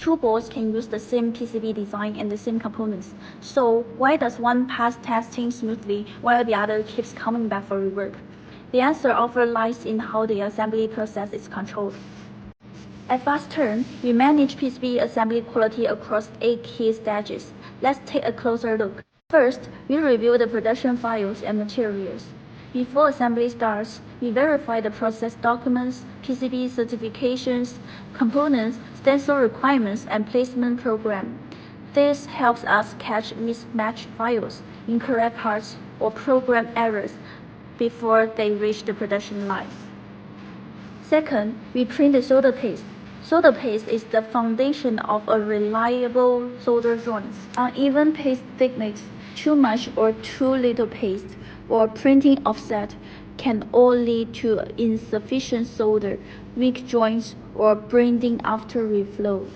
Two boards can use the same PCB design and the same components. So why does one pass testing smoothly while the other keeps coming back for rework? The answer often lies in how the assembly process is controlled. At FastTurn, we manage PCB assembly quality across 8 key stages. Let's take a closer look. First, we review the production files and materials. Before assembly starts, we verify the process documents, PCB certifications, components, stencil requirements, and placement program. This helps us catch mismatched files, incorrect parts, or program errors before they reach the production line. Second, we print the solder paste. Solder paste is the foundation of a reliable solder joint. Uneven paste thickness, too much or too little paste, or printing offset can all lead to insufficient solder, weak joints, or bending after reflow.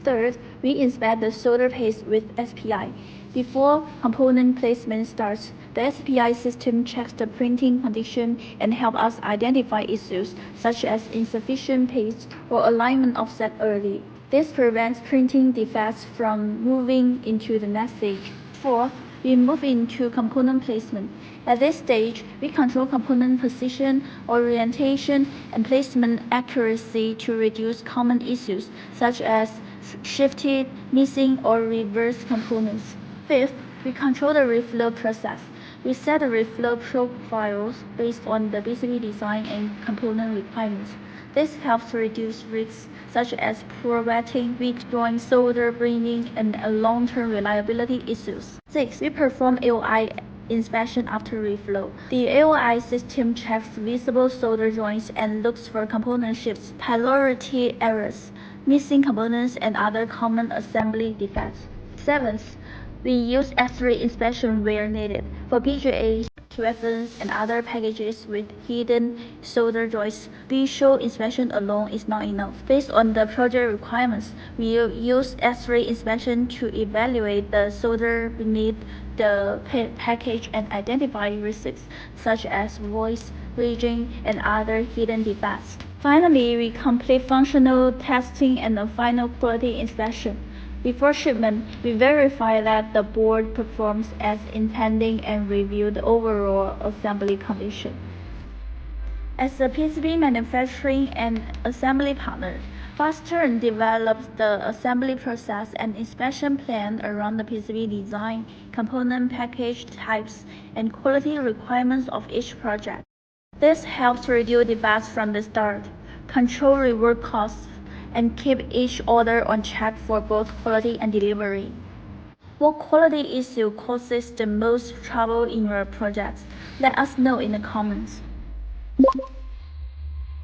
Third, we inspect the solder paste with SPI. Before component placement starts, the SPI system checks the printing condition and helps us identify issues such as insufficient paste or alignment offset early. This prevents printing defects from moving into the next stage. Fourth, we move into component placement. At this stage, we control component position, orientation, and placement accuracy to reduce common issues such as shifted, missing, or reversed components. Fifth, we control the reflow process. We set the reflow profiles based on the PCB design and component requirements. This helps reduce risks such as poor wetting, weak joint solder bending, and long-term reliability issues. Six, we perform AOI inspection after reflow. The AOI system checks visible solder joints and looks for component shifts, polarity errors, missing components, and other common assembly defects. Seventh, we use X-ray inspection where needed. For BGAs, reference, and other packages with hidden solder joints, visual inspection alone is not enough. Based on the project requirements, we use X-ray inspection to evaluate the solder beneath the package and identify risks such as voids, ridging, and other hidden defects. Finally, we complete functional testing and a final quality inspection. Before shipment, we verify that the board performs as intended and review the overall assembly condition. As a PCB manufacturing and assembly partner, FastTurn develops the assembly process and inspection plan around the PCB design, component package types, and quality requirements of each project. This helps reduce defects from the start, control rework costs, and keep each order on track for both quality and delivery. What quality issue causes the most trouble in your projects? Let us know in the comments.